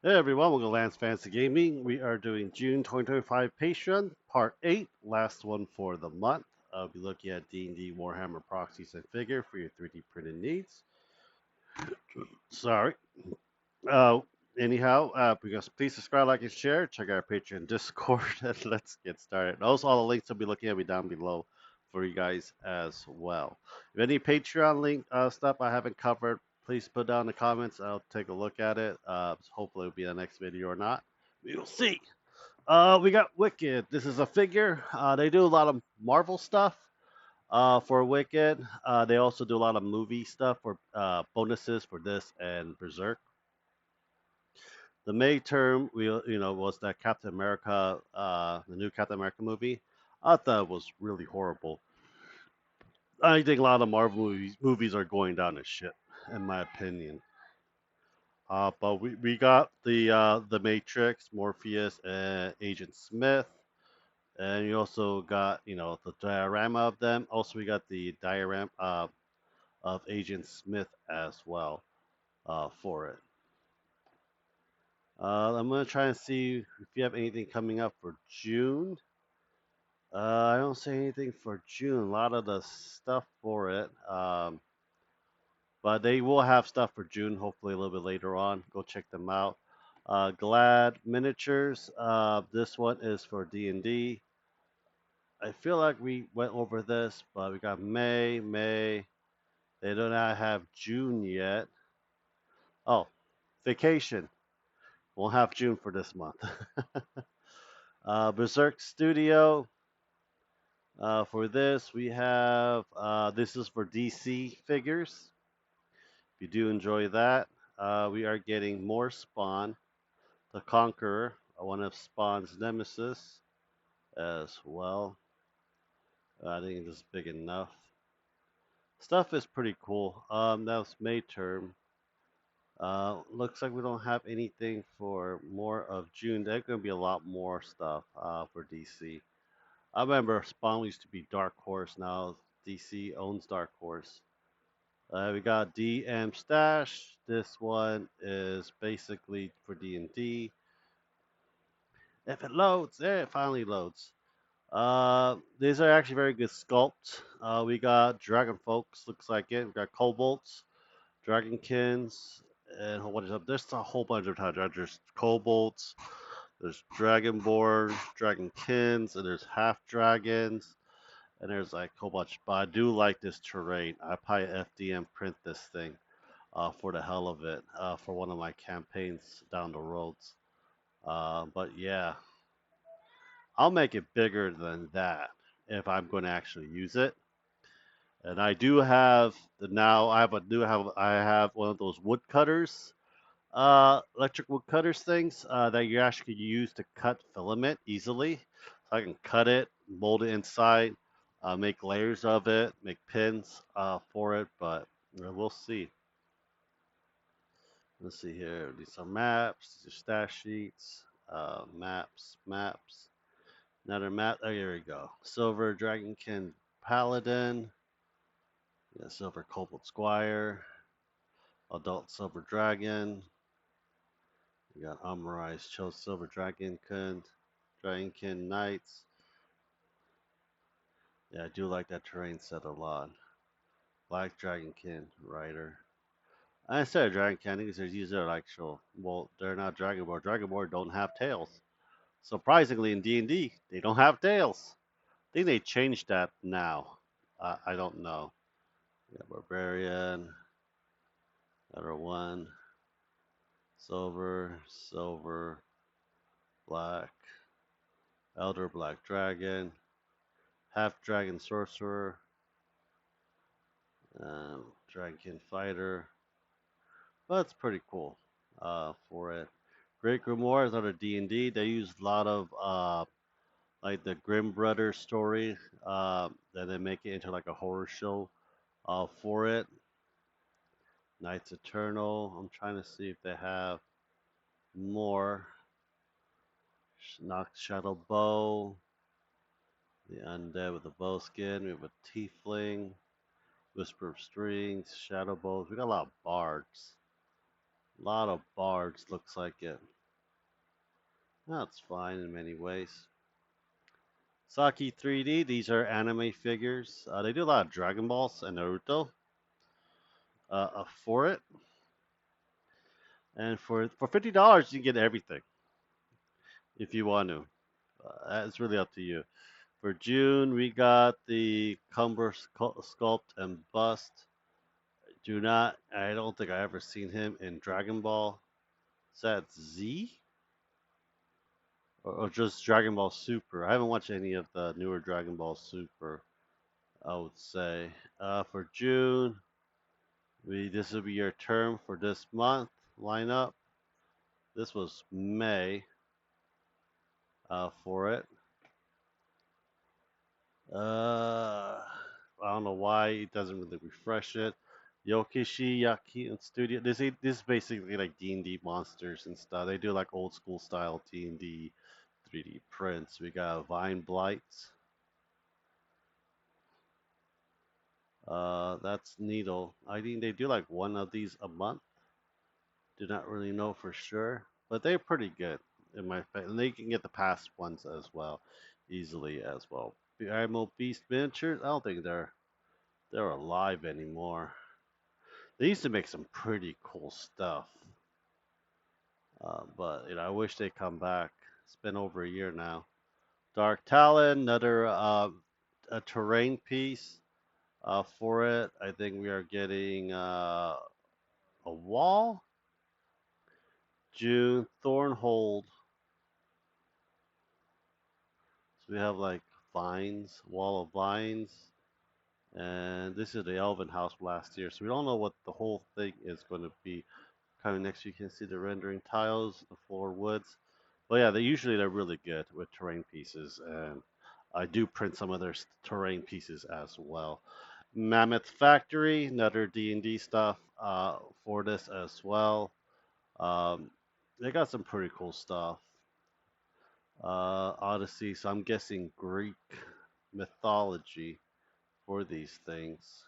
Hey everyone, welcome to Lance Fantasy Gaming. We are doing June 2025 Patreon, Part 8, last one for the month. I'll be looking at D&D Warhammer proxies and figure for your 3D printed needs. Sorry. Uh, because please subscribe, like, and share. Check out our Patreon Discord, and let's get started. Also, all the links I'll be looking at will be down below for you guys as well. If any Patreon link stuff I haven't covered, please put down in the comments. I'll take a look at it. Hopefully, it'll be the next video or not. We will see. We got Wicked. This is a figure. They do a lot of Marvel stuff for Wicked. They also do a lot of movie stuff for bonuses for this and Berserk. The May term, was that Captain America, the new Captain America movie. I thought it was really horrible. I think a lot of Marvel movies are going down as shit, in my opinion. But we got the Matrix, Morpheus, and Agent Smith, and you also got the diorama of them. Also, we got the diorama of Agent Smith as well for it. I'm gonna try and see if you have anything coming up for June. I don't see anything for June. A lot of the stuff for it, but they will have stuff for June. Hopefully, a little bit later on. Go check them out. Glad Miniatures. This one is for D&D. I feel like we went over this, but we got May. They do not have June yet. Oh, vacation. Won't have June for this month. Berserk Studio. For this, we have this is for DC figures. If you do enjoy that, we are getting more Spawn, the Conqueror, one of Spawn's nemesis, as well. I think this is big enough. Stuff is pretty cool. That was May term. Looks like we don't have anything for more of June. There's gonna be a lot more stuff for DC. I remember Spawn used to be Dark Horse. Now DC owns Dark Horse. We got DM Stash. This one is basically for D&D. If it loads, it finally loads. These are actually very good sculpts. We got Dragon Folks, looks like it. We got Kobolds, Dragonkins, and what is up? There's a whole bunch of times. There's Kobolds, there's Dragonborn, Dragonkins, and there's half dragons, and there's like a whole bunch. But I do like this terrain. I probably FDM print this thing for the hell of it for one of my campaigns down the roads. But yeah, I'll make it bigger than that if I'm going to actually use it. And I do have the now I have one of those woodcutters, electric woodcutters things that you actually use to cut filament easily. So I can cut it, mold it inside, make layers of it, make pins for it. But we'll see. Let's see here. These are maps. These are stash sheets. Maps. Another map. Oh, here we go. Silver Dragonkin Paladin. Yeah, Silver Kobold Squire. Adult Silver Dragon. We got Amorized Cho Silver Dragonkin Knights. Yeah, I do like that terrain set a lot. Black Dragonkin Rider. I said Dragonkin because these are actual. Well, they're not Dragonborn. Dragonborn don't have tails. Surprisingly, in D&D, they don't have tails. I think they changed that now. I don't know. Yeah, Barbarian. Another one. Silver, black. Elder Black Dragon. Half Dragon Sorcerer. Dragonkin Fighter. Well, that's pretty cool for it. Great Grimoire is another D&D. They use a lot of like the Grimm Brothers story. Then they make it into like a horror show for it. Knights Eternal. I'm trying to see if they have more. Nox Shadow Bow. The Undead with the bow skin. We have a Tiefling. Whisper of Strings. Shadow Bows. We got a lot of bards. A lot of bards, looks like it. That's fine in many ways. Saki 3D, these are anime figures. They do a lot of Dragon Balls and Naruto for it. And for $50, you can get everything if you want to. It's really up to you. For June, we got the Cumber Sculpt and Bust. I don't think I ever seen him in Dragon Ball. Is that Z? Or just Dragon Ball Super? I haven't watched any of the newer Dragon Ball Super, I would say. For June, this will be your term for this month lineup. This was May for it. I don't know why it doesn't really refresh it. Yokishi Yaki and Studio. This is basically like D&D monsters and stuff. They do like old school style D&D 3D prints. We got Vine Blights. That's Needle. I think they do like one of these a month. Do not really know for sure, but they're pretty good in my opinion. And they can get the past ones as well, easily as well. The Primal Beast miniatures. I don't think they're alive anymore. They used to make some pretty cool stuff, but I wish they come back. It's been over a year now. Dark Talon, another a terrain piece for it. I think we are getting a wall. June Thornhold. So we have like vines, wall of vines, and this is the Elven house last year. So we don't know what the whole thing is going to be. Kind of next, you can see the rendering tiles, the floor woods. But yeah, they're really good with terrain pieces, and I do print some of their terrain pieces as well. Mammoth Factory, another D&D stuff for this as well. Um, they got some pretty cool stuff. Odyssey, so I'm guessing Greek mythology for these things.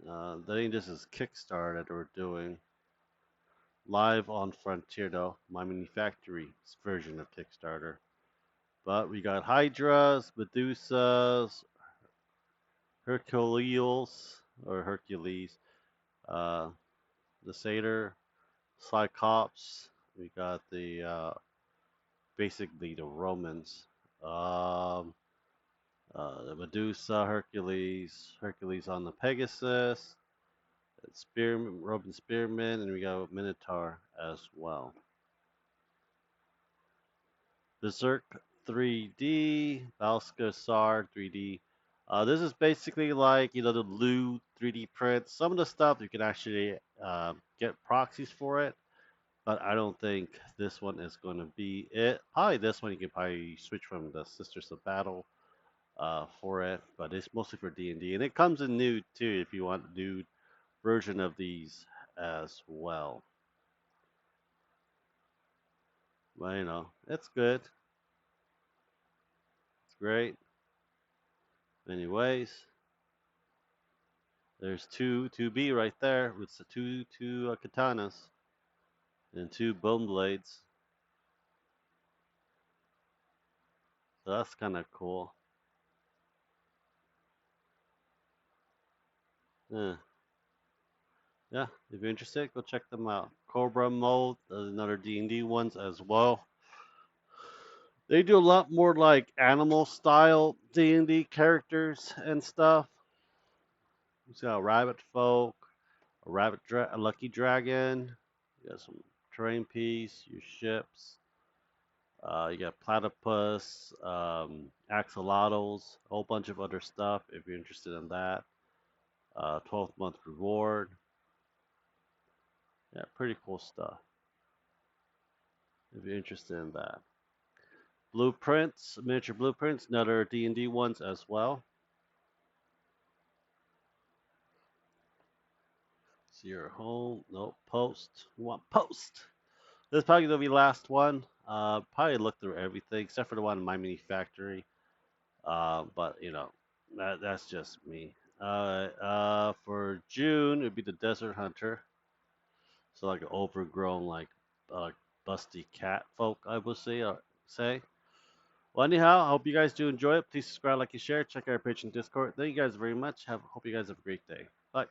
I think this is Kickstarter that we're doing live on Frontier, though, my mini factory version of Kickstarter. But we got Hydras, Medusas, Hercules, uh, the Satyr, Cyclops. We got basically the Romans. Um, the Medusa, Hercules on the Pegasus, Roman Spearman, and we got Minotaur as well. Berserk 3D, Balskasar 3D. This is basically like the Lou 3D prints. Some of the stuff you can actually get proxies for it, but I don't think this one is going to be it. Probably this one you can probably switch from the Sisters of Battle for it, but it's mostly for D&D, and it comes in nude too if you want a nude version of these as well. But it's good. It's great. Anyways, there's two B right there with the two katanas and two bone blades. So that's kind of cool. Yeah. Yeah, if you're interested, go check them out. Cobra Mode, there's another D&D ones as well. They do a lot more like animal style D&D characters and stuff. You got a rabbit folk, a lucky dragon. You got some terrain piece, your ships. You got platypus, axolotls, a whole bunch of other stuff if you're interested in that. 12th month reward. Yeah, pretty cool stuff if you're interested in that. Blueprints, miniature blueprints, another D&D ones as well. See your home. Nope, post. You want post. This is probably gonna be the last one. Probably look through everything except for the one in my mini factory. But that's just me. For June, it'd be the Desert Hunter. So like an overgrown, like busty cat folk, I will say. Well, anyhow, I hope you guys do enjoy it. Please subscribe, like, and share. Check out our page and Discord. Thank you guys very much. Hope you guys have a great day. Bye.